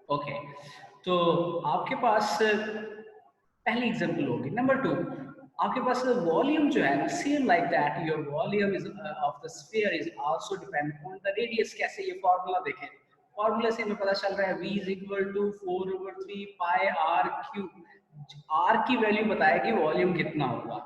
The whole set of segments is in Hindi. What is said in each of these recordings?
ओके, तो आपके पास पहली एग्जांपल होगी। नंबर 2, आपके पास वॉल्यूम जो है ना, same like that your volume is of the sphere is also depend on the radius. कैसे? ये फार्मूला देखें, फार्मूला से हमें पता चल रहा है v is equal to 4/3 pi r cube. R की वैल्यू बताएगी वॉल्यूम कितना होगा।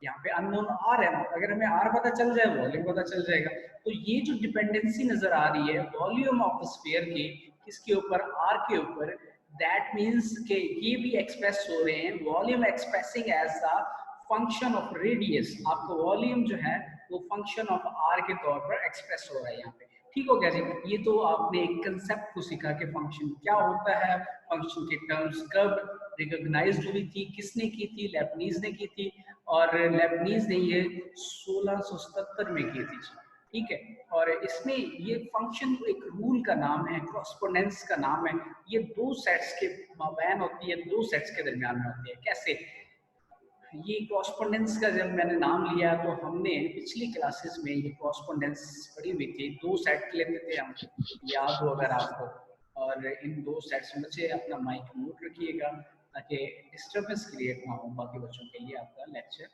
यहाँ पे अननोन आर है ना, अगर हमें आर पता चल जाए वॉल्यूम पता चल जाएगा। तो ये जो डिपेंडेंसी नजर आ रही है वॉल्यूम ऑफ द स्फीयर की, किसके ऊपर? आर के ऊपर। दैट मीन्स के ये भी एक्सप्रेस हो रहे हैं, volume expressing as the function of radius. आपको वॉल्यूम जो है वो फंक्शन ऑफ आर के तौर पर एक्सप्रेस हो रहा है यहाँ पे। ठीक हो गया जी? ये तो आपने एक कंसेप्ट को सीखा कि फंक्शन क्या होता है, फंक्शन के टर्म्स कब रिकॉग्नाइज्ड हुई थी, किसने की थी? लेबनीज ने की थी, और लेबनीज ने ये 1677 में की थी। ठीक है, और इसमें ये फंक्शन एक रूल का नाम है, कॉरस्पोंडेंस का नाम है। ये दो सेट्स के माबैन होती है, दो सेट्स के दरमियान में होती है। कैसे? ये कॉरस्पोंडेंस का जब मैंने नाम लिया तो हमने पिछली क्लासेस में ये कॉरस्पोंडेंस पढ़ी हुई थी। दो सेट लेते थे हम, याद हो अगर आपको। और इन दो सेट्स में बच्चे अपना माइक म्यूट रखिएगा ताकि डिस्टर्बेंस क्रिएट ना हो बाकी बच्चों के लिए, आपका लेक्चर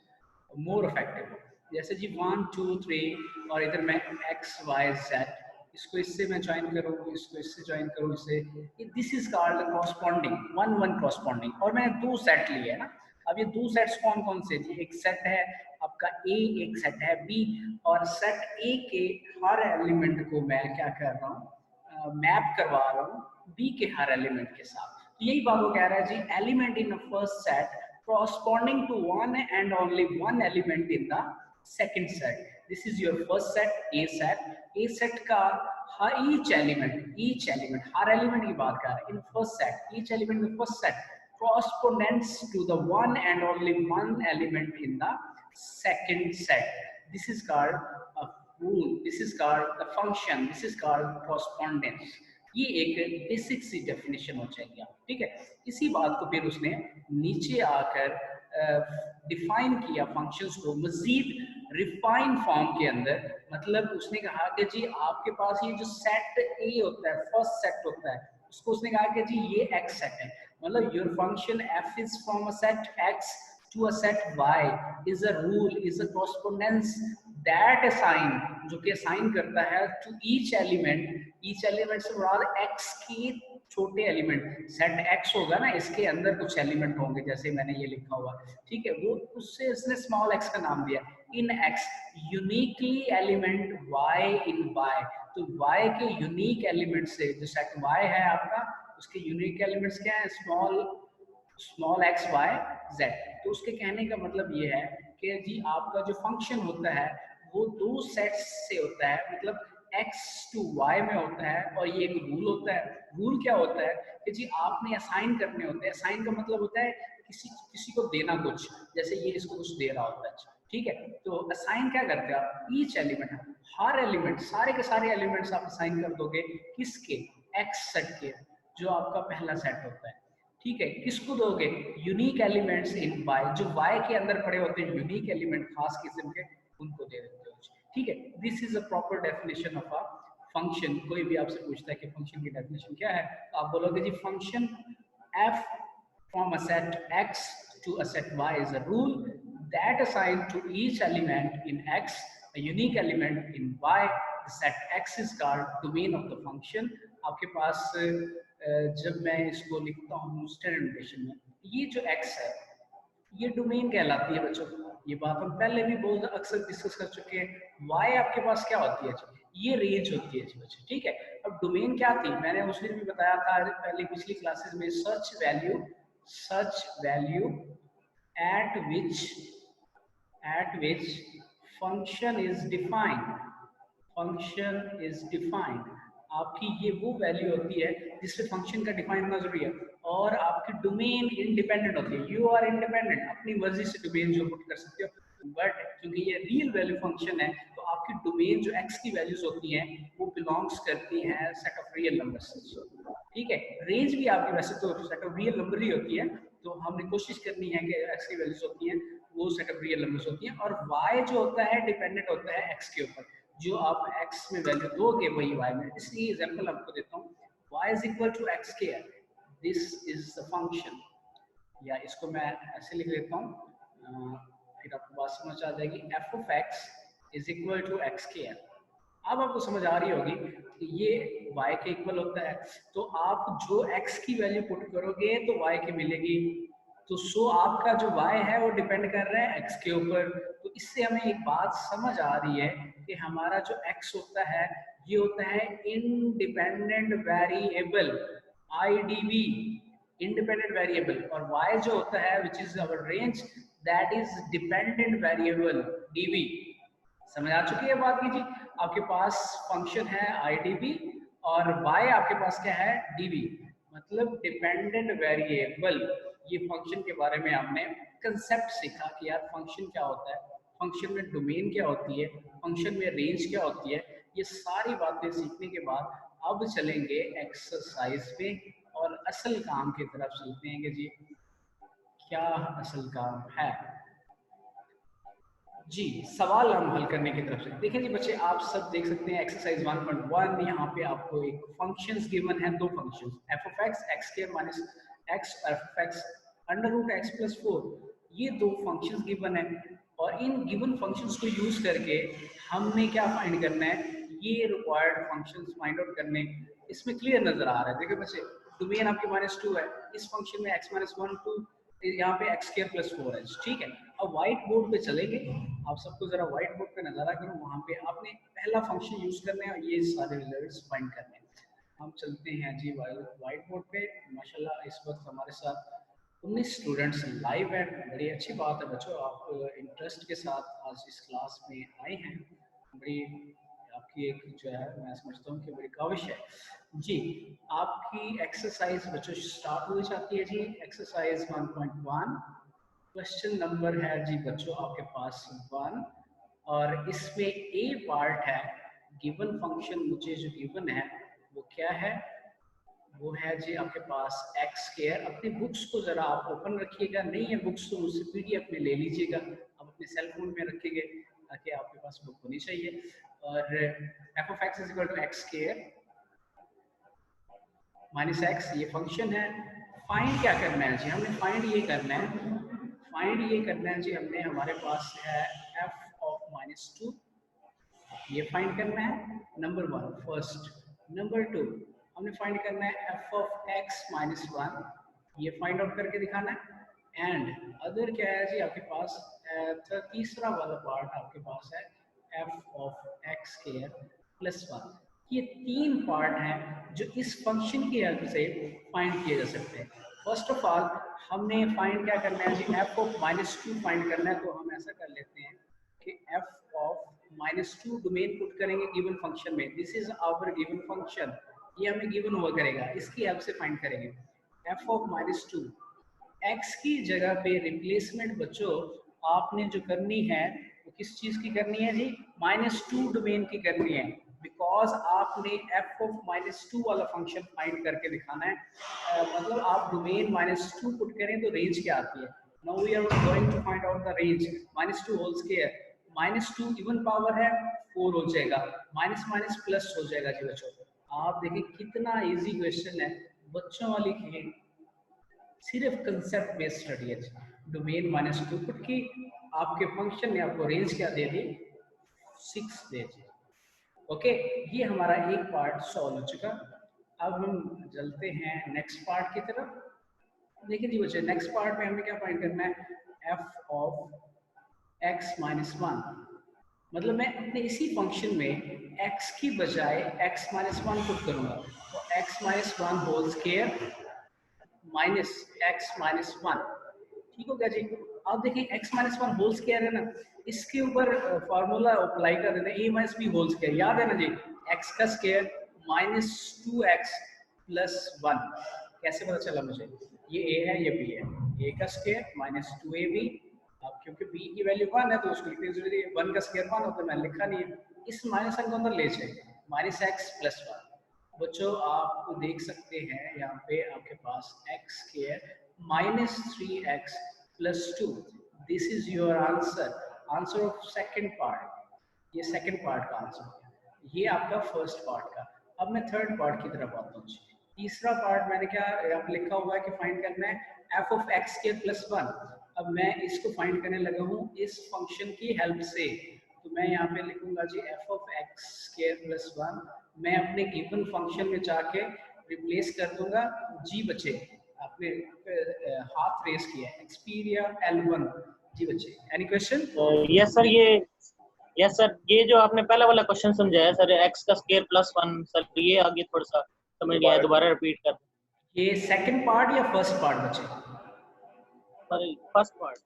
मोर इफेक्टिव हो। जैसे जी 1 2 3, और इधर मैं एक्स वाई जेड, इसको इससे मैं ज्वाइन करूँ, इसको इससे ज्वाइन करूँ, इससे, this is called corresponding, one one corresponding. और मैंने दो सेट लिए है ना। अब ये दो सेट्स कौन कौन से जी? एक सेट है आपका ए, एक सेट है बी। और सेट ए के हर एलिमेंट को मैं क्या कर रहा हूँ, मैप करवा रहा हूँ बी के हर एलिमेंट के साथ। तो यही बात वो कह रहा है जी, element in first set corresponding to one and only one element in the second set. This is your first set, A set. A set का हर each element हर element की बात कर रहा है। In first set, each element in the first set corresponds to the one and only one element in the second set. This is called a rule. This is called the function. This is called correspondence. ये एक बेसिक सी डेफिनेशन हो जाएगी आप। ठीक है, इसी बात को फिर उसने नीचे आकर डिफाइन किया फंक्शंस को मजीद रिफाइन फॉर्म के अंदर। मतलब उसने कहा कि जी आपके पास ये जो सेट ए होता है, फर्स्ट सेट होता है, उसको उसने कहा कि जी ये एक्स सेट है। मतलब your function F is from a set x to a set y is a rule, is a correspondence that assign, जो कि assign करता है to each element से मुराद x की छोटे एलिमेंट। सेट x होगा ना, इसके अंदर कुछ एलिमेंट होंगे, जैसे मैंने ये लिखा हुआ, ठीक है, वो उससे इसने स्मॉल x का नाम दिया। इन x यूनिकली एलिमेंट y इन y, तो y के यूनिक एलिमेंट से जो सेट y है आपका, उसके यूनिक एलिमेंट्स क्या है? Small x y z. तो उसके कहने का मतलब ये है कि जी आपका जो फंक्शन होता है वो दो सेट्स से होता है, मतलब x टू y में होता है। और ये एक रूल होता है। रूल क्या होता है कि जी आपने असाइन करने होते हैं। असाइन का मतलब होता है किसी किसी को देना कुछ, जैसे ये इसको कुछ दे रहा होता है। ठीक है, तो असाइन क्या करते हैं आप? ईच एलिमेंट, हर एलिमेंट, सारे के सारे एलिमेंट्स आप असाइन कर दोगे किसके? एक्स सेट के, जो आपका पहला सेट होता है। ठीक है, किसको दोगे? यूनिक एलिमेंट्स इन वाई, जो वाई के अंदर पड़े होते हैं यूनिक एलिमेंट खास किस्म के, उनको दे देते हो। ठीक है, this is a proper definition of a function. कोई भी आपसे पूछता है कि फंक्शन की डेफिनेशन क्या है, तो आप बोलोगे जी function f from a set x to a set y is a rule that assigns to each element in x a unique element in y. The set x is called domain of the function. आपके पास जब मैं इसको लिखता हूँ स्टैंडर्ड नोटेशन में, ये जो x है ये डोमेन कहलाती है बच्चों। ये बात हम पहले भी बहुत अक्सर डिस्कस कर चुके हैं। y आपके पास क्या होती है? ये रेंज होती है बच्चों। ठीक है, अब डोमेन क्या थी? मैंने उस दिन भी बताया था पहले पिछली क्लासेस में, such value at which function is defined। आपकी ये वो वैल्यू होती है जिससे फंक्शन का डिफाइन होना जरूरी है। और आपकी डोमेन इंडिपेंडेंट होती है। यू आर इंडिपेंडेंट, अपनी मर्जी से डोमेन जो पुट कर सकते हो। बट क्योंकि ये रियल वैल्यू फंक्शन है, तो आपकी डोमेन जो एक्स की वैल्यूज होती हैं वो बिलोंग्स करती हैं सेट ऑफ रियल नंबर्स से। ठीक है, रेंज भी आपकी वैसे तो सेट ऑफ रियल नंबर ही होती है, तो हमने कोशिश करनी है कि एक्स की वैल्यूज होती हैं वो सेट ऑफ रियल नंबर्स होती हैं। और वाई जो होता है डिपेंडेंट होता है एक्स के ऊपर। जो आप x में वैल्यू दोगे वही y में। इसलिए एग्जांपल आपको देता हूँ, y is equal to x square, this is the function, या इसको मैं ऐसे लिख लेता हूँ, फिर आपको बात समझ आ जाएगी। f of x is equal to x square। अब आपको समझ आ रही होगी कि ये y के इक्वल होता है, तो आप जो x की वैल्यू पुट करोगे तो y की मिलेगी। तो सो आपका जो y है वो डिपेंड कर रहा है x के ऊपर। तो इससे हमें एक बात समझ आ रही है कि हमारा जो x होता है ये होता है independent variable, IDV, independent variable, और y जो होता है which is our range, that is dependent variable, DV। समझ आ चुकी है बात की जी? आपके पास फंक्शन है IDV और y आपके पास क्या है, DV, मतलब डिपेंडेंट वेरिएबल। ये फंक्शन के बारे में आपने कंसेप्ट सीखा कि यार फंक्शन क्या होता है, फंक्शन में डोमेन क्या होती है, फंक्शन में रेंज क्या होती है। ये सारी बातें सीखने के बाद अब चलेंगे एक्सरसाइज पे और असल काम की तरफ चलते हैं कि जी क्या असल काम है। जी, सवाल हम हल करने की तरफ से देखिए जी बच्चे, आप सब देख सकते हैं एक्सरसाइज 1.1, यहाँ पे आपको एक फंक्शंस गिवन है, दो functions f of x, x square minus x, f of x under root x plus 4, ये दो फंक्शंस गिवन है। और इन गिवन फंक्शंस को यूज करके हमने क्या फाइंड करना है, ये रिक्वायर्ड फंक्शंस फाइंड आउट करने। इसमें क्लियर नजर आ रहा है, देखिए बच्चे डोमेन आपके -2 है, इस फंक्शन में x - 1 2, यहाँ पे x square plus 4h, ठीक है। अब व्हाइट बोर्ड पे चलेंगे, आप सबको जरा व्हाइट बोर्ड पे नजारा करो, वहाँ पे आपने पहला फंक्शन यूज करना है और ये सारे रिजल्ट्स फाइंड करने हैं। हम चलते हैं जी व्हाइट बोर्ड पे। माशाल्लाह इस वक्त हमारे साथ 19 स्टूडेंट्स लाइव हैं, बड़ी अच्छी बात है बच्चों, आप इंटरेस्ट के साथ आज इस क्लास में आए हैं, बड़ी आपकी एक जो है मैं समझता हूँ कि बड़ी काविश है जी। आपकी एक्सरसाइज बच्चों स्टार्ट हो जाती है जी, एक्सरसाइज 1.1, क्वेश्चन नंबर है जी बच्चों आपके पास 1, और इसमें ए पार्ट है गिवन फंक्शन, मुझे जो गिवन है वो क्या है, वो है जी आपके पास एक्स स्क्वायर। अपनी बुक्स को जरा आप ओपन रखिएगा, नहीं है बुक्स तो मुझसे PDF में ले लीजिएगा, आप अपने सेल फोन में रखिएगा ताकि आपके पास बुक होनी चाहिए। और f of x is equal to x square minus x, ये फंक्शन है। फाइंड क्या करना है जी, हमने फाइंड ये करना है, फाइंड ये करना है जी हमने, हमारे पास है f of -2, ये फाइंड करना है नंबर 1 फर्स्ट। नंबर 2 हमने फाइंड करना है f of x - 1, ये फाइंड आउट करके दिखाना है। एंड अदर क्या है जी आपके पास, तीसरा वाला पार्ट आपके पास है f of x square plus 1। ये तीन पार्ट हैं जो इस फंक्शन की हेल्प से फाइंड किए जा सकते हैं। फर्स्ट ऑफ ऑल हमने फाइंड क्या करना है जी, f of -2 फाइंड करना है, तो हम ऐसा कर लेते हैं कि f of -2 डोमेन पुट करेंगे गिवन फंक्शन में, this is our given function, ये हमें गिवन हुआ करेगा, इसकी हेल्प से फाइंड करेंगे f of -2। x की जगह पे रिप्लेसमेंट बच्चों आपने जो करनी है वो किस चीज की करनी है जी, -2 डोमेन की करनी है, बिकॉज आपने f of -2 वाला फंक्शन फाइंड करके दिखाना है। मतलब आप डोमेन -2 पुट करें तो रेंज क्या आती है। Now we are going to find out the range, -2 whole square, -2 even power है 4 हो जाएगा, माइनस माइनस प्लस हो जाएगा जी बच्चों। आप देखिए कितना इजी क्वेश्चन है, बच्चों वाली खेल, सिर्फ कंसेप्ट बेस्ड स्टडी है। डोमेन -2 पुट की, आपके फंक्शन ने आपको रेंज क्या दे दी, 6 दे दी। ओके, ये हमारा एक पार्ट सॉल्व हो चुका। अब हम चलते हैं नेक्स्ट पार्ट की तरफ। देखिए जी बच्चे नेक्स्ट पार्ट में हमें क्या फाइंड करना है, f of x - 1, मतलब मैं अपने इसी फंक्शन में x की बजाय x - 1 पुट करूंगा, तो x - 1 whole square minus x - 1, ठीक हो गया जी। अब देखिए x - 1 होल स्क्वायर है ना, इसके ऊपर फॉर्मूला अप्लाई कर देते हैं, a - b होल स्क्वायर, याद है ना जी, x का स्क्वायर -2x + 1। कैसे पता चला मुझे, ये a है ये b है, a का स्क्वायर -2ab, अब क्योंकि b की वैल्यू 1 है तो उसको लिखने की जरूरत है, 1 का स्क्वायर 1 होता है, मैंने लिखा नहीं है, इस माइनस साइन को अंदर ले जाइए, -x + 1। बच्चों आप देख सकते हैं यहाँ पे आपके पास x square -3x + 2, this is your answer, answer of second part, ये सेकंड पार्ट का आंसर है, ये आपका फर्स्ट पार्ट का। अब मैं थर्ड पार्ट की तरफ आता हूँ। तीसरा पार्ट मैंने क्या यहाँ पे लिखा हुआ है कि फाइंड करना है F of x square plus one. अब मैं इसको फाइंड करने लगा हूँ इस फंक्शन की हेल्प से। तो मैं यहाँ पे लिखूंगा जी f of x square plus one. मैं अपने गिवन फंक्शन में जाके रिप्लेस कर दूंगा। जी बच्चे आपने हाथ रेस किया है, एक्सपीरिया L1। जी बच्चे any question? Yes sir, yes sir, ये जो आपने पहला वाला क्वेश्चन समझाया सर, एक्स का स्क्वायर प्लस वन, सर ये आगे थोड़ा सा समझ नहीं आया, दोबारा रिपीट कर। ये सेकंड पार्ट या फर्स्ट पार्ट बच्चे? Sir first part.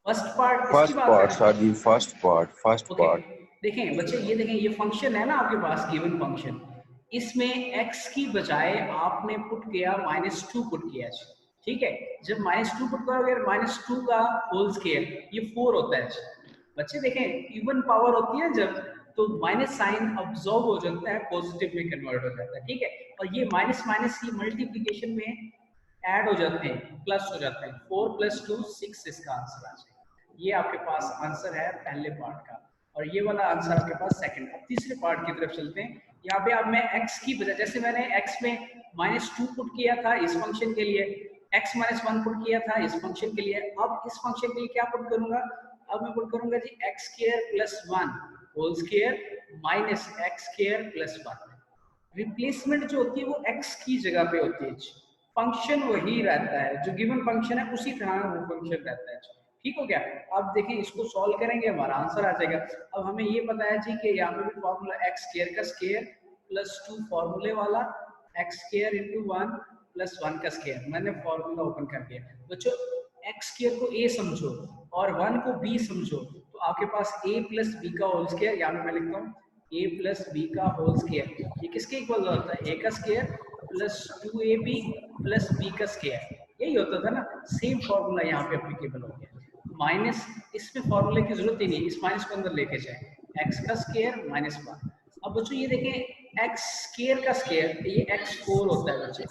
First part इसकी फर्स्ट बात पार्ट कर। सर जी, फर्स्ट पार्ट। ओके देखें बच्चे, ये देखें ये फंक्शन है ना आपके पास गिवन फंक्शन, इसमें x की बजाय आपने पुट किया -2 पुट किया। ठीक है, जब -2 पुट करोगे -2 का होल स्क्वायर ये 4 होता है। बच्चे देखें इवन पावर होती है जब, तो माइनस साइन अब्सॉर्ब हो जाता है, पॉजिटिव में कन्वर्ट हो जाता है। ठीक है, और ये माइनस माइनस ये मल्टीप्लीकेशन में ऐड हो जाते हैं, प्लस हो जाते हैं। 4 + 2 6 इसका आंसर आ जाएगा। ये आपके पास आंसर है पहले पार्ट का, और ये वाला आंसर आपके पास सेकंड। अब तीसरे पार्ट की तरफ चलते हैं। यहाँ पे अब मैं x की बजाय, जैसे मैंने x में -2 पुट किया था इस फंक्शन के लिए, x - 1 पुट किया था इस फंक्शन के लिए, अब इस फंक्शन के लिए क्या पुट करूंगा? अब मैं पुट करूंगा जी x² + 1 whole square minus x² + 1। Replacement जो होती है वो x की जगह पे होती है। फंक्शन वही रहता है, जो गिवन फंक्शन है उसी तरह वो फंक्शन रहता है। ठीक हो गया? अब देखिए इसको सॉल्व करेंगे, हमारा आंसर आ जाएगा। अब हमें ये पता है जी कि यहाँ पे भी फॉर्मूला x² का स्क्वायर +2 फॉर्मूले वाला x² × 1 + 1 का स्क्वायर। मैंने फॉर्मूला ओपन कर दिया। बच्चों x² को a समझो और 1 को b समझो, तो आपके पास a + b का होल स्क्वायर, यहाँ पे मैं लिखता हूँ a + b का होल स्क्वायर, ये किसके इक्वल होता है? a का स्क्वायर + 2ab + b का स्क्वायर। यही होता था ना, सेम फॉर्मूला यहाँ पे एप्लीकेबल हो गया। माइनस, इसमें फॉर्मूले की जरूरत ही नहीं, इस माइनस को अंदर लेके जाए, x का स्क्वायर -1। अब बच्चों ये देखें x स्क्वायर का स्क्वायर ये x4 होता है बच्चे।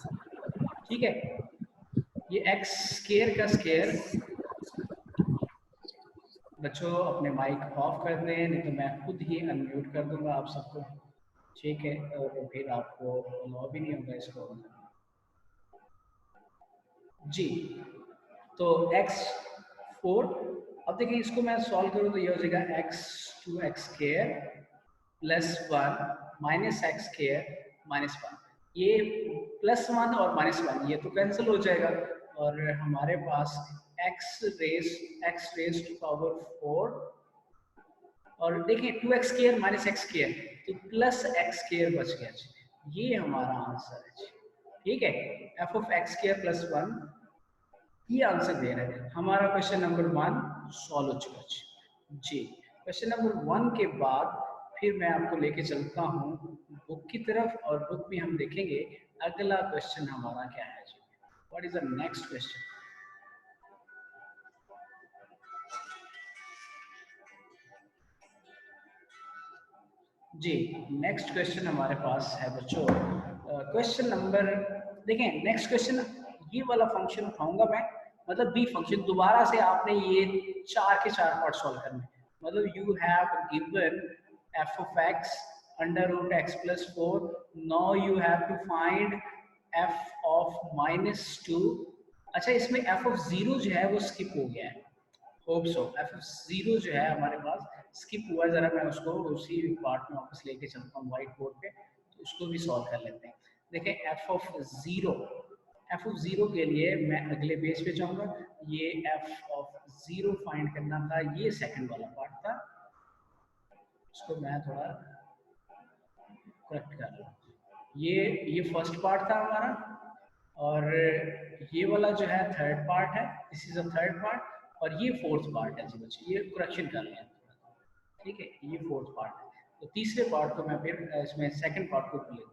ठीक है, ये x स्क्वायर का स्क्वायर, बच्चों अपने माइक ऑफ कर दें नहीं तो मैं खुद ही अनम्यूट कर दूंगा आप सबको। ठीक है, और फिर आपको अलाउ भी नहीं होगा इसको। जी, तो x4। अब देखिए इसको मैं सॉल्व करूँ तो ये हो जाएगा x2x² + 1 - x² -1। ये +1 और -1 ये तो कैंसिल हो जाएगा, और हमारे पास x⁻⁴ और देखिए 2x² - x² तो +x² बच गया। ये हमारा आंसर है। ठीक है, f ऑफ x² + 1 ये आंसर दे रहा है। हमारा क्वेश्चन नंबर 1 सॉल्व हो चुका है जी। क्वेश्चन नंबर 1 के बाद फिर मैं आपको लेके चलता हूँ बुक की तरफ, और बुक में हम देखेंगे अगला क्वेश्चन हमारा क्या है जी। What is the next question? जी, नेक्स्ट क्वेश्चन हमारे पास है बच्चों, क्वेश्चन नंबर, देखें नेक्स्ट क्वेश्चन, ये वाला फंक्शन उठाऊंगा मैं, मतलब बी फंक्शन। दोबारा से आपने ये 4 के 4 पार्ट सॉल्व करने, मतलब you have given f of x √x + 4, now you have to find f of -2। अच्छा, इसमें f of 0 जो है वो स्किप हो गया है, होप सो f of 0 जो है हमारे पास स्किप हुआ। जरा मैं उसको उसी पार्ट में वापस लेके चलता हूँ व्हाइट बोर्ड पे, तो उसको भी सॉल्व कर लेते हैं। देखें f of 0 के लिए मैं अगले पेज पे जाऊंगा। ये f of 0 फाइंड करना था, ये सेकंड वाला पार्ट था, उसको मैं थोड़ा करेक्ट कर लूँ। ये फर्स्ट पार्ट था हमारा, और ये वाला जो है थर्ड पार्ट है, this is a third part, और ये फोर्थ पार्ट है जी बच्चे, ये करेक्शन कर लें। ठीक है, ये फोर्थ पार्ट है। तो तीसरे पार्ट को मैं फिर इसमें सेकंड पार्ट को ले लूँगा।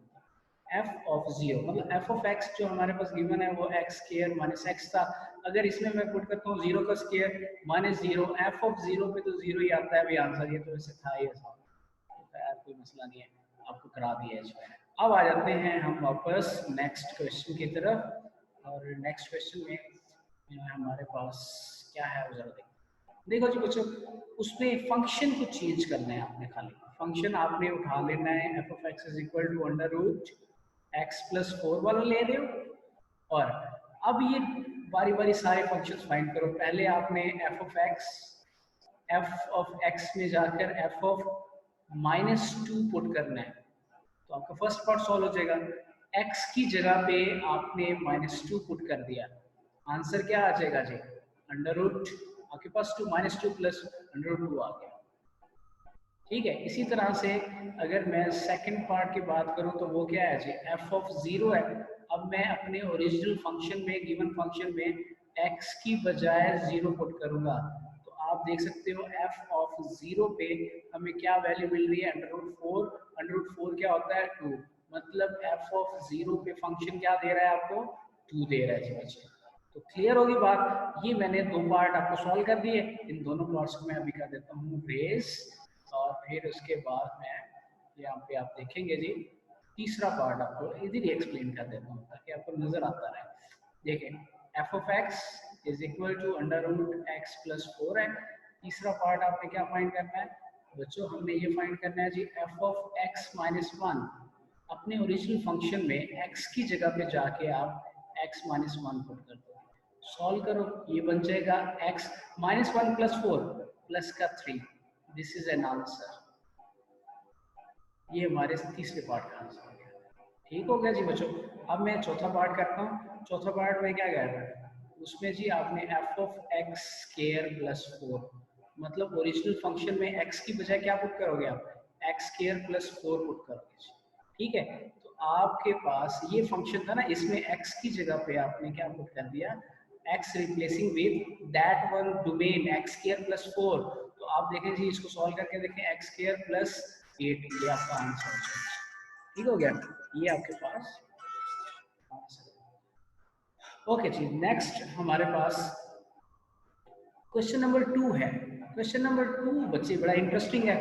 f of 0 मतलब f of x जो हमारे पास गिवन है वो x² - x था। अगर इसमें मैं पुट करता हूँ 0 का स्क्वायर -0, f of 0 पे तो 0 ही आता है भाई आंसर, ये तो वैसे था ही ऐसा, कोई मसला नहीं है, आपको करा दिया है। अब आ जाते हैं हम वापस नेक्स्ट क्वेश्चन की तरफ, और नेक्स्ट क्वेश्चन में हमारे पास क्या है वो जरा देखो जी बच्चों, उसमें फंक्शन को चेंज करना है आपने, खाली फंक्शन आपने उठा लेना है f of x = √, x+4 वाला ले रहे हो। और अब ये बारी बारी सारे फंक्शंस फाइंड करो। पहले आपने f ऑफ x में जाकर f ऑफ -2 पुट करना है, तो आपका फर्स्ट पार्ट सॉल्व हो जाएगा। x की जगह पे आपने -2 पुट कर दिया, आंसर क्या आ जाएगा जी? अंडर रूट, आपके पास 2 प्लस अंडर रूट 2 आ गया। ठीक है, इसी तरह से अगर मैं सेकंड पार्ट की बात करूं तो वो क्या है जी? f ऑफ 0 है। अब मैं अपने ओरिजिनल फंक्शन में, गिवन फंक्शन में x की बजाय 0 पुट करूंगा, तो आप देख सकते हो f ऑफ 0 पे हमें क्या वैल्यू मिल रही है? Under root 4। अंडर रूट 4 क्या होता है? 2। मतलब f ऑफ 0 पे फंक्शन क्या दे रहा है आपको? 2 दे रहा है जी बच्चे। तो क्लियर होगी बात। ये मैंने दो पार्ट आपको सॉल्व कर दिए, इन दोनों पार्ट्स को मैं अभी कर देता हूँ रेस, और फिर उसके बाद मैं यहाँ पे आप देखेंगे जी तीसरा पार्ट आपको इजीली एक्सप्लेन कर देता हूँ ताकि आपको नजर आता रहे। देखें f of x is equal to under root x+4 है। तीसरा पार्ट आपने क्या फाइंड करना है बच्चों? हमने ये फाइंड करना है जी f ऑफ x-1। अपने ओरिजिनल फंक्शन में x की जगह पे जाके आप x-1 पुट कर दो, सॉल्व करो, ये बन जाएगा x -1+4 प्लस का 3। This is an answer. ये हमारे तीसरे पार्ट का आंसर हो गया। ठीक हो गया जी बच्चों। अब मैं चौथा पार्ट करता हूँ। चौथा पार्ट में क्या कर रहा है उसमें जी आपने f ऑफ x²+4, मतलब ओरिजिनल फंक्शन में x की बजाय क्या पुट करोगे आप? x²+4 पुट करोगे जी। ठीक है, तो आपके पास ये फंक्शन था ना, इसमें x की जगह पे आपने क्या पुट कर दिया? x replacing with that one domain x²+4। तो आप देखें जी, इसको सॉल्व करके देखें, x²+8, ये आपका आंसर हो जाएगा। ठीक हो गया, ये आपके पास आंसर। ओके जी, नेक्स्ट हमारे पास क्वेश्चन नंबर 2 है। क्वेश्चन नंबर 2 बच्चे बड़ा इंटरेस्टिंग है।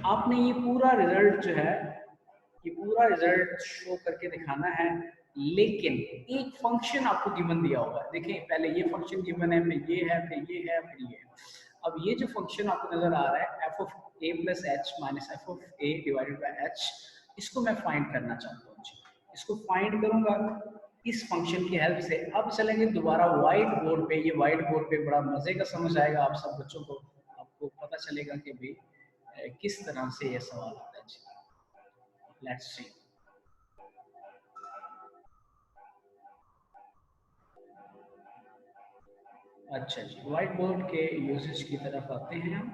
आपने ये पूरा रिजल्ट जो है, ये पूरा रिजल्ट शो करके दिखाना है, लेकिन एक फंक्शन आपको गिवन दिया होगा। देखिए पहले ये फंक्शन गिवन है, फिर ये है, फिर ये है, फिर ये है। अब ये जो फंक्शन आपको नजर आ रहा है f of a plus h minus f of a divided by h, इसको मैं फाइंड करना चाहता हूँ जी। इसको फाइंड करूंगा इस फंक्शन की हेल्प से। अब चलेंगे दोबारा व्हाइट बोर्ड पे। ये व्हाइट बोर्ड पे बड़ा मजे का समझ आएगा आप सब बच्चों को, आपको पता चलेगा कि भाई किस तरह से ये सवाल आता है जी। Let's see. अच्छा जी, व्हाइट बोर्ड के यूजेज की तरफ आते हैं हम।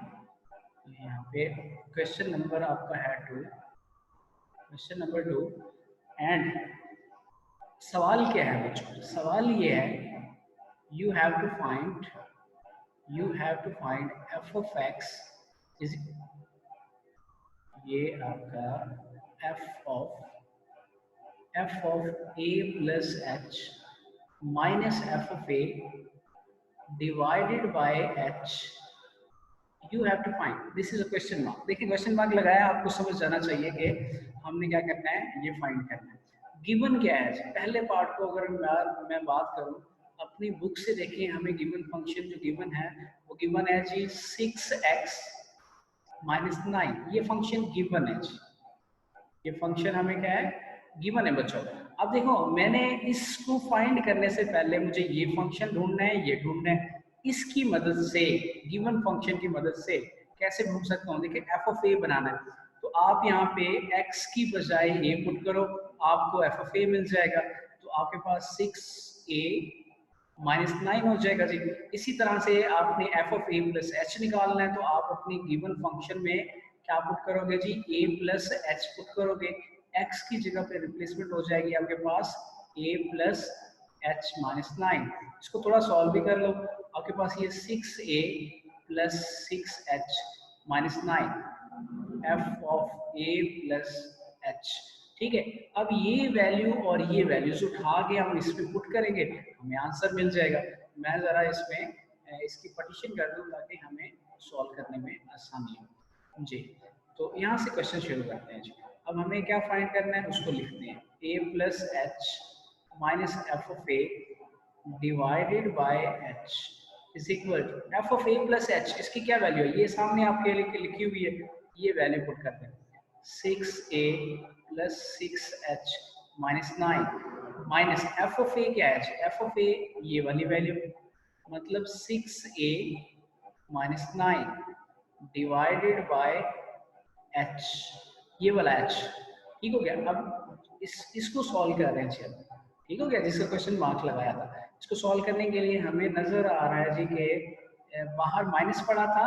यहाँ पे क्वेश्चन नंबर आपका है 2, क्वेश्चन नंबर 2। एंड सवाल क्या है बच्चों? सवाल ये है, you have to find f of x is, ये आपका f of a plus h minus f of a divided by h, you have to find. This is a question mark. देखिए क्वेश्चन मार्क लगाया, आपको समझ जाना चाहिए कि हमने क्या करना है, ये फाइंड करना है। गिवन क्या है? पहले पार्ट को अगर मैं बात करूं अपनी बुक से, देखिए हमें गिवन फंक्शन जो गिवन है वो गिवन है जी 6x माइनस 9। ये फंक्शन गिवन है जी, ये फंक्शन हमें क्या है? गिवन है बच्चों। अब देखो मैंने इसको फाइंड करने से पहले मुझे ये फंक्शन ढूंढना है, ये ढूंढना है। इसकी मदद से, गिवन फंक्शन की मदद से कैसे ढूंढ सकता हूँ? देखिए f ऑफ a बनाना है, तो आप यहाँ पे x की बजाय a पुट करो, आपको f ऑफ a मिल जाएगा। तो आपके पास 6a माइनस 9 हो जाएगा जी। इसी तरह से आपने f of a plus h निकालना है, तो आप अपनी गिवन फंक्शन में क्या पुट करोगे जी? a प्लस h पुट करोगे। x की जगह पे रिप्लेसमेंट हो जाएगी आपके पास a प्लस h माइनस 9। इसको थोड़ा सॉल्व भी कर लो, आपके पास ये 6a plus 6h minus 9 f of a plus h। ठीक है, अब ये वैल्यू और ये वैल्यूज उठा के हम इसमें पुट करेंगे, हमें आंसर मिल जाएगा। मैं जरा इसमें इसकी पार्टीशन कर दूं ताकि हमें सॉल्व करने में आसानी हो जी। तो यहाँ से क्वेश्चन शुरू करते हैं जी। अब हमें क्या फाइंड करना है उसको लिखते हैं, a plus h minus f of a divided by h is equal to f of a plus h. इसकी क्या वैल्यू है? ये सामने आपके लिखी हुई है, ये वैल्यू पुट करते हैं 6a plus 6h -9 minus f of a क्या है, एफ ऑफ ए ये वाली वैल्यू मतलब 6a minus 9 divided by h, ये वाला h। ठीक हो गया। अब इसको सॉल्व कर रहे हैं चलो, ठीक हो गया, जिसका क्वेश्चन मार्क लगाया था। इसको सॉल्व करने के लिए हमें नजर आ रहा है जी कि बाहर माइनस पड़ा था,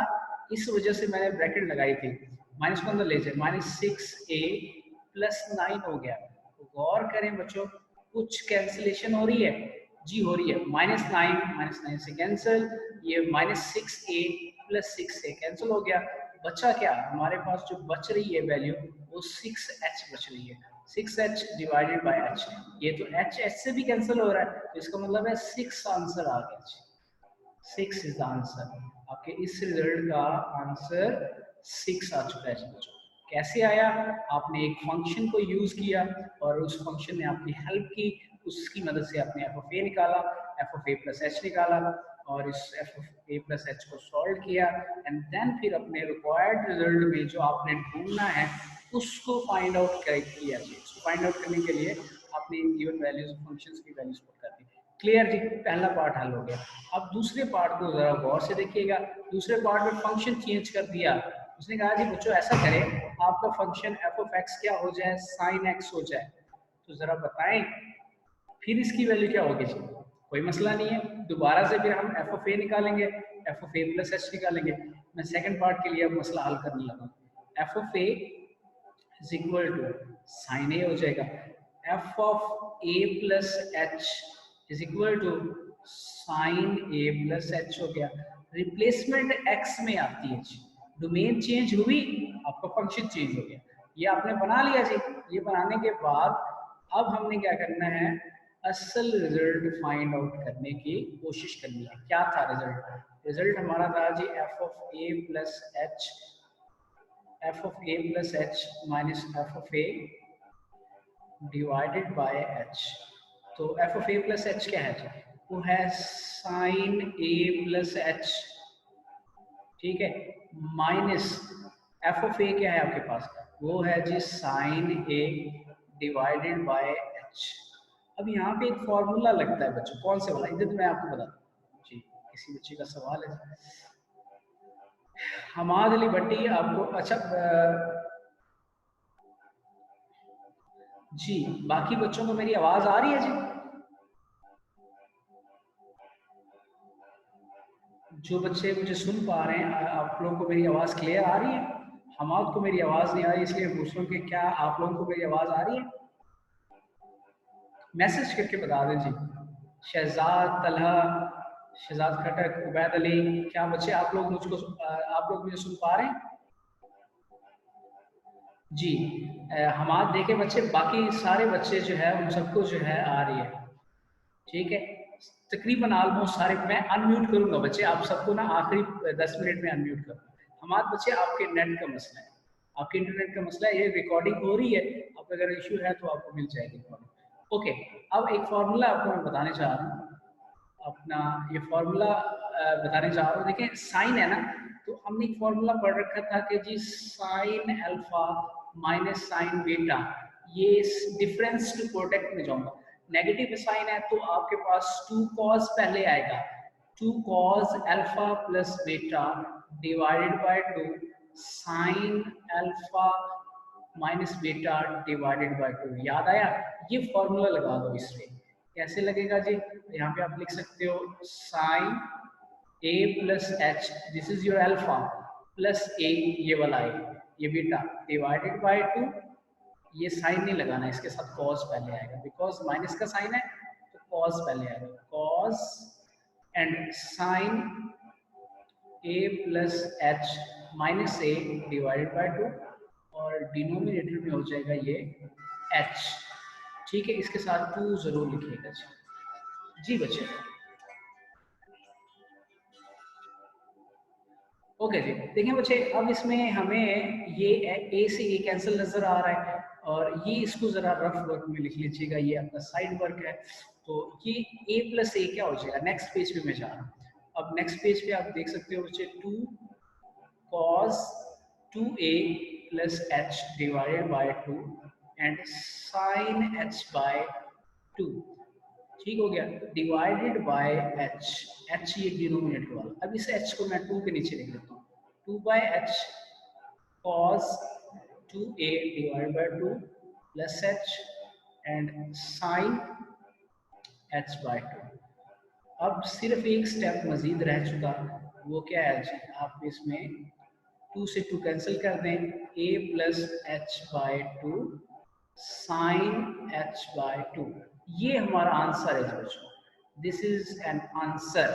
इस वजह से मैंने ब्रैकेट लगाई थी। माइनस को अंदर ले जाए, -6a + 9 हो गया। तो गौर करें बच्चों, कुछ कैंसिलेशन हो रही है जी, हो रही है। -9 से कैंसिल, ये -6a + 6a कैंसिल हो गया। बचा क्या हमारे पास, जो बच रही है वैल्यू वो 6h बच रही है। 6h डिवाइडेड बाय h, ये तो h से भी कैंसिल हो रहा है, तो इसका मतलब है 6 आंसर आ गया। 6 इज द आंसर। आपके इस रिजल्ट का आंसर 6 आ चुका है बच्चों। कैसे आया, आपने एक फंक्शन को यूज किया और उस फंक्शन ने आपकी हेल्प की, उसकी मदद से आपने एफ ऑफ ए निकाला, F of a plus H निकाला और इस F of a plus H को सॉल्व किया एंड देन फिर अपने रिक्वायर्ड रिजल्ट में जो आपने ढूंढना है उसको फाइंड आउट किया। इसको फाइंड आउट करने के लिए आपने इन गिवन वैल्यूज फंक्शंस की वैल्यूज पुट कर दी। क्लियर जी, पहला पार्ट हल हो गया। अब दूसरे पार्ट को जरा गौर से देखिएगा। दूसरे पार्ट में फंक्शन चेंज कर दिया। उसने कहा जी बच्चों ऐसा करें, आपका फंक्शन एफ ऑफ एक्स क्या हो जाए, साइन एक्स हो जाए। तो जरा बताएं फिर इसकी वैल्यू क्या होगी जी। कोई मसला नहीं है, दोबारा से फिर हम एफ ऑफ ए निकालेंगे, F of a plus H निकालेंगे। मैं सेकंड पार्ट के लिए अब मसला हल करने लगा। F of a is equal to sine a हो जाएगा, f of a plus h is equal to sine a plus h हो गया। रिप्लेसमेंट एक्स में आती है जी, डोमेन चेंज हुई, आपका फंक्शन चेंज हो गया। ये आपने बना लिया जी। ये बनाने के बाद अब हमने क्या करना है, असल रिजल्ट फाइंड आउट करने की कोशिश करनी है। क्या था रिजल्ट, रिजल्ट हमारा था जी f of a plus h, f of a plus h minus f of a divided by h. तो f of a plus h क्या है जी, वो है साइन ए प्लस एच, ठीक है, माइनस एफ ऑफ ए क्या है आपके पास, वो है जी sine a divided by h. अब यहाँ पे एक फॉर्मूला लगता है बच्चों, कौन से वाला, इधर तो मैं आपको बताता हूँ जी। किसी बच्चे का सवाल है हमाद अली भट्टी आपको, अच्छा जी बाकी बच्चों को मेरी आवाज आ रही है जी? जो बच्चे मुझे सुन पा रहे हैं, आप लोगों को मेरी आवाज क्लियर आ रही है? हमाद को मेरी आवाज नहीं आ रही, इसलिए पूछ रहा हूँ कि क्या आप लोगों को मेरी आवाज आ रही है? मैसेज करके बता दें जी। शहजाद, तलहा, शहजाद खटक, उबैद अली, क्या बच्चे आप लोग मुझे सुन पा रहे हैं जी? हमाद देखे बच्चे, बाकी सारे बच्चे जो है उन सबको जो है आ रही है, ठीक है, तकरीबन ऑलमोस्ट सारे। मैं अनम्यूट करूंगा बच्चे, आप सबको ना आखिरी 10 मिनट में अनम्यूट करूंगा। हमारे बच्चे आपके नेट का मसला है, आपके इंटरनेट का मसला है, ये रिकॉर्डिंग हो रही है, अब अगर इश्यू है तो आपको मिल जाएगी रिकॉर्डिंग। ओके, अब एक फॉर्मूला आपको मैं बताने चाह रहा हूँ, अपना ये फॉर्मूला बताने चाह रहा हूँ। देखें साइन है ना, तो हमने एक फॉर्मूला पढ़ रखा था कि जी sine alpha minus sine beta, ये डिफरेंस टू प्रोडक्ट में जाऊंगा। नेगेटिव साइन है तो आपके पास 2 cos पहले आएगा, 2 cos alpha plus beta divided by 2 sign alpha minus beta divided by 2। याद आया? ये फॉर्मूला लगा दो इसमें, कैसे लगेगा जी, यहाँ पे आप लिख सकते हो sine a plus h, this is your alpha, plus a ये वाला है, ये बीटा डिवाइडेड बाय 2। ये साइन नहीं लगाना, इसके साथ कॉस पहले आएगा, बिकॉज माइनस का साइन है तो कॉस पहले आएगा, cos and sine a plus h minus a divided by 2 और डिनोमिनेटर में हो जाएगा ये एच, ठीक है। इसके साथ 2 जरूर लिखिएगा जी बच्चे। ओके जी, देखिए बच्चे, अब इसमें हमें ये ए से ए कैंसिल नजर आ रहा है और ये इसको जरा रफ वर्क में लिख लीजिएगा, ये अपना साइड वर्क है। तो ये ए प्लस ए क्या हो जाएगा, नेक्स्ट पेज पे मैं जा रहा हूँ। अब नेक्स्ट पेज पे आप देख सकते हो बच्चे 2 cos 2a plus h divided by 2 and sine h by 2, ठीक हो गया, डिवाइडेड बाय h ये डिनोमिनेटर वाला। अब इस h को मैं 2 के नीचे लिख देता हूँ, 2 by h cos 2a divide by 2 plus h and sine h by 2। अब सिर्फ एक स्टेप मजीद रह चुका, वो क्या है जी, आप इसमें 2 से 2 कैंसिल कर दें, a plus h by 2 sine h by 2, ये हमारा आंसर है बच्चों, this is an answer.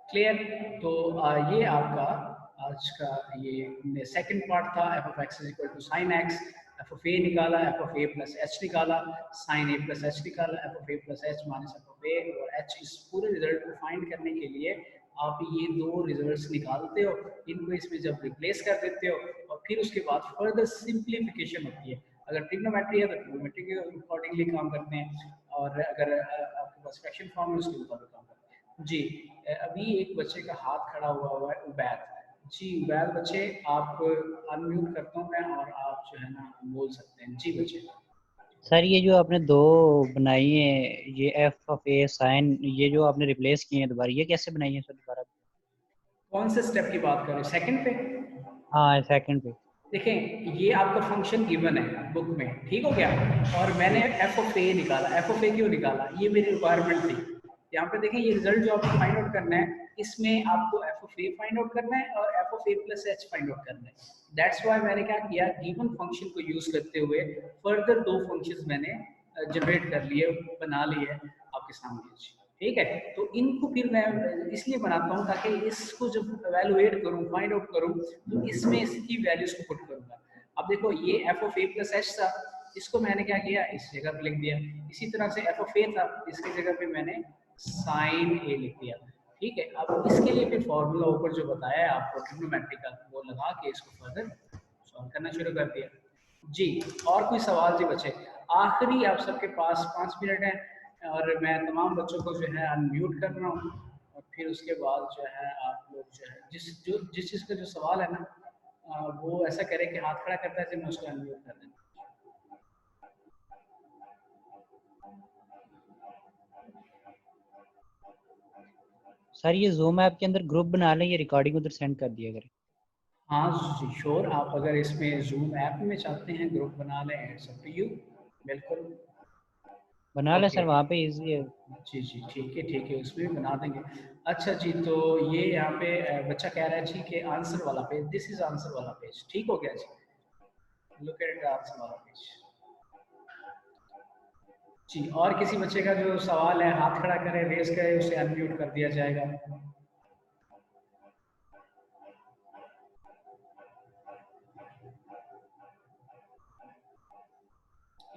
Clear? तो ये आपका आज का ये सेकंड पार्ट था, f of x is equal to sine x, f of a निकाला, f of a plus h निकाला, साइन a प्लस h निकाला, f of a plus h minus f of a और h। इस पूरे रिजल्ट को फाइंड करने के लिए आप ये दो रिजल्ट्स निकालते हो, इनको इसमें जब रिप्लेस कर देते हो और फिर उसके बाद फर्दर सिंप्लीफिकेशन होती है। अगर ट्रिग्नोमेट्री है तो ट्रिग्नोमेट्री के अकॉर्डिंगली काम करते हैं, और अगर आपके पास फ्रैक्शन फॉर्म है उसके मुताबिक काम करते हैं। जी अभी एक बच्चे का हाथ खड़ा हुआ है, उबैद जी। उबैद बच्चे आप अनम्यूट करता हूँ मैं और आप जो है ना बोल सकते हैं। जी बच्चे। सर ये जो आपने दो बनाई है, ये एफ ऑफ ए साइन, ये जो आपने रिप्लेस किए हैं दोबारा, ये कैसे बनाई है सर दोबारा? कौन से स्टेप की बात कर रहे हो, सेकंड पे? हाँ सेकंड पे। देखें ये आपका फंक्शन गिवन है बुक में, ठीक हो गया, और मैंने एफ ऑफ ए निकाला। एफ ऑफ ए क्यों निकाला, ये मेरी रिक्वायरमेंट थी। यहाँ पे देखें ये रिजल्ट जो आपको फाइंड आउट करना है, इसमें आपको F of A find out करना है और F of a plus H find out करना है। दैट्स वाई मैंने क्या किया, गिवन फंक्शन को यूज करते हुए फर्दर दो फंक्शंस मैंने जनरेट कर लिए, बना लिए आपके सामने। ठीक है, तो इनको फिर मैं इसलिए बनाता हूँ ताकि इसको जब एवेलुएट करूँ, फाइंड आउट करूँ, तो इसमें इसकी वैल्यूज को पुट करूँगा। अब देखो ये F of a plus H था, इसको मैंने क्या किया, इस जगह पे लिख दिया। इसी तरह से एफ ऑफ ए था, इसकी जगह पे मैंने साइन ए लिख दिया। ठीक है, अब इसके लिए फिर फॉर्मूला ऊपर जो बताया है आपको ट्रिग्नोमेट्री का, वो लगा के इसको फर्दर सॉल्व करना शुरू कर दिया। जी और कोई सवाल जी बच्चे? आखिरी आप सबके पास 5 मिनट है और मैं तमाम बच्चों को जो है अनम्यूट कर रहा हूँ, और फिर उसके बाद जो है आप लोग जो है जिस चीज़ का जो सवाल है ना, वो ऐसा करे कि हाथ खड़ा करता है तो मैं उसको अनम्यूट कर देता हूँ। सर ये जूम ऐप के अंदर ग्रुप बना लें, ये रिकॉर्डिंग उधर सेंड कर दिया करें। हाँ जी श्योर, आप अगर इसमें जूम ऐप में चाहते हैं ग्रुप बना लें, इट्स अप टू यू, बिल्कुल बना लें सर, वहाँ पे इजी है। जी जी ठीक है उसमें भी बना देंगे। अच्छा जी, तो ये यहाँ पे बच्चा कह रहा है जी कि आंसर वाला पेज, दिस इज आंसर वाला पेज, ठीक हो गया जी, लुक एट आंसर वाला पेज। जी और किसी बच्चे का जो सवाल है हाथ खड़ा करे, रेज करे, उसे अनम्यूट कर दिया जाएगा।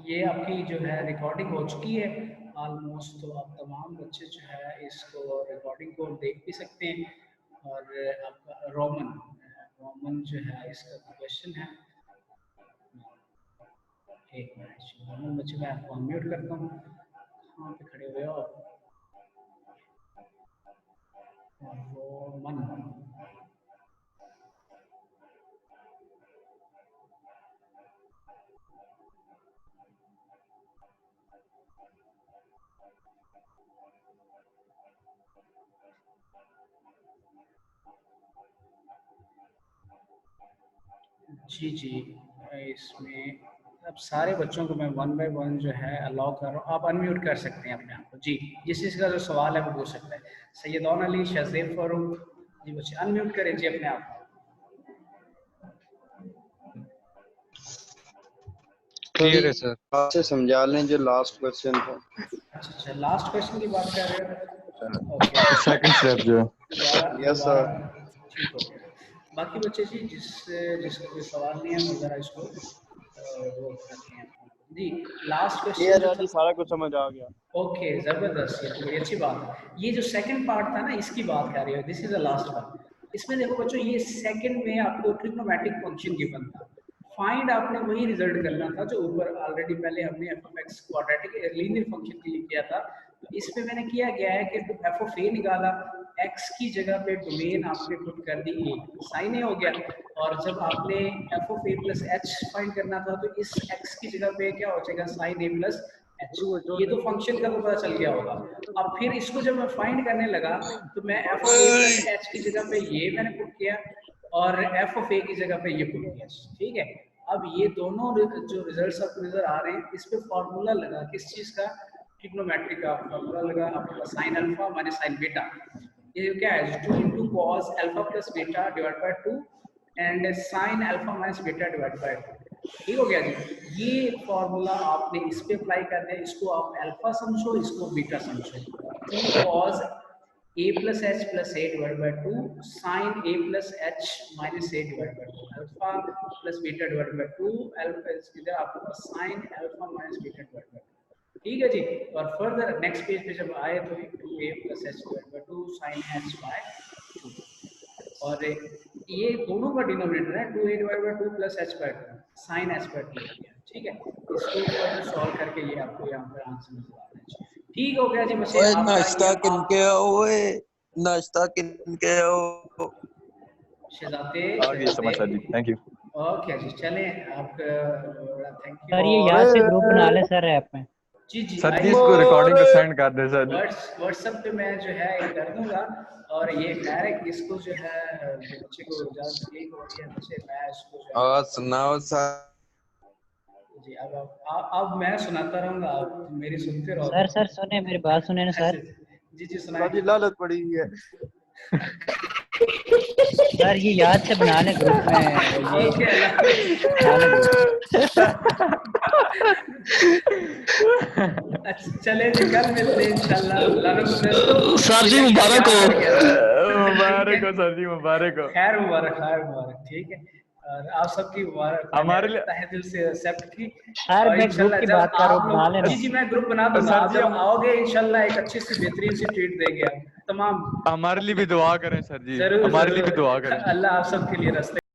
ये आपकी जो है रिकॉर्डिंग हो चुकी है ऑलमोस्ट, तो आप तमाम बच्चे जो है इसको रिकॉर्डिंग को देख भी सकते हैं। और आपका रोमन जो है इसका क्वेश्चन है, एक मिनट रोमन बच्चे मैं आपको अनम्यूट करता हूँ। कहाँ पे खड़े हुए हो रोमन? जी जी इसमें अब सारे बच्चों को मैं वन बाय वन जो है अलाउ कर रहा हूँ, आप अनम्यूट कर सकते हैं अपने आप को। जी जिस चीज़ का जो सवाल है वो पूछ सकता है। सैयदौन अली, शहज़ेब फारूक, जी बच्चे अनम्यूट करें जी अपने आप को। क्लियर है सर। से समझा लें जो लास्ट क्वेश्चन था। अच्छा लास्ट क्वेश्चन की बात कर रहे हो? ओके सेकंड स्टेप जो है। Yes sir. ठीक हो गया। बाकी बच्चे जी जिसका कोई सवाल नहीं है वो जरा इसको वो करते हैं। जी लास्ट क्वेश्चन सारा कुछ समझ आ गया। ओके जबरदस्त, ये तो बड़ी अच्छी बात है। ये जो सेकंड पार्ट था ना इसकी बात कर रहे हो, this is the last one. इसमें देखो बच्चों ये सेकंड में आपको ट्रिग्नोमेट्रिक फंक्शन गिवन था, फाइंड आपने वही रिजल्ट करना था जो ऊपर ऑलरेडी पहले हमने F of x quadratic linear function के लिए किया था। इसमें मैंने किया गया है कि एफ ऑफ ए निकाला, एक्स की जगह पे डोमेन आपने पुट कर दी ए, साइन ए हो गया। और जब आपने F of a plus H find करना था तो इस एक्स की जगह पे क्या हो जाएगा, साइन ए प्लस एच। ये तो फंक्शन का तो पता चल गया होगा। अब फिर इसको जब मैं फाइंड करने लगा तो मैं F of a plus H की जगह पे ये मैंने पुट किया और एफ ऑफ ए की जगह पे ये पुट किया, ठीक है। अब ये दोनों जो रिजल्ट्स आपको नजर आ रहे हैं, इस पे फॉर्मूला लगा किस चीज का, ट्रिग्नोमेट्री का फॉर्मूला लगा आपके पास, sine alpha minus sine beta. ये क्या है, 2 into cos alpha plus beta divide by 2 and sine alpha minus beta divide by 2। ठीक हो गया जी। ये फॉर्मूला आपने इस पे अप्लाई करना है, इसको आप अल्फा समझो, इसको बीटा समझो। 2 cos a plus h plus a divided by 2 sin a plus h minus a divided by 2 alpha plus beta divide by 2 alpha इधर आपके पास sin alpha minus beta divide by 2। ठीक है जी। और फर्दर नेक्स्ट पेज पे जब आए तो 2a plus h divided by 2 sin h by 2 और ये दोनों का डिनोमिनेटर है 2a divided by 2 plus h by 2 sin h by 2। ठीक है, इसको फर्दर सॉल्व करके ये आपको यहाँ पर आंसर नजर आ रहा है। ठीक हो गया जी। बस ओए नाश्ता किनके ओए नाश्ता किनके हो शहजादे आगे समझ जी, थैंक यू। ओके जी, चलें आपका थैंक यू। सर ये याद से ग्रुप बना ले सर ऐप में। जी जी सर जी इसको रिकॉर्डिंग पे सेंड कर दे सर। व्हाट्सएप पे मैं जो है ये कर दूंगा। और ये खैर है कि इसको जो है बच्चे को ज्यादा तकलीफ हो रही है, बच्चे मैं इसको जो और सुनाओ सर जी। अब मैं सुनाता रहूंगा, आप मेरी सुनते रहो। सर सर सुने मेरी बात सुने ना सर। जी जी सुनाइए। जी लालच पड़ी हुई है। सर ये याद से बना ले ग्रुप में ये ओके अच्छा चले जी, कल मिलते हैं इंशाल्लाह। सर जी मुबारक हो। मुबारक हो सर जी, मुबारक हो। खैर मुबारक, खैर मुबारक। ठीक है, और आप सबकी मुबारक हमारे लिए तहे दिल से एक्सेप्ट की। सर मैं ग्रुप की बात कर रहा हूँ, बना लेना। जी जी मैं ग्रुप बना दूंगा। सर आप जी, जब आओगे इंशाल्लाह एक अच्छी सी बेहतरीन सी ट्रीट देंगे आप तमाम। हमारे लिए भी दुआ करें सर जी, जरूर हमारे लिए जरूर। भी दुआ करें। अल्लाह आप सबके लिए रास्ते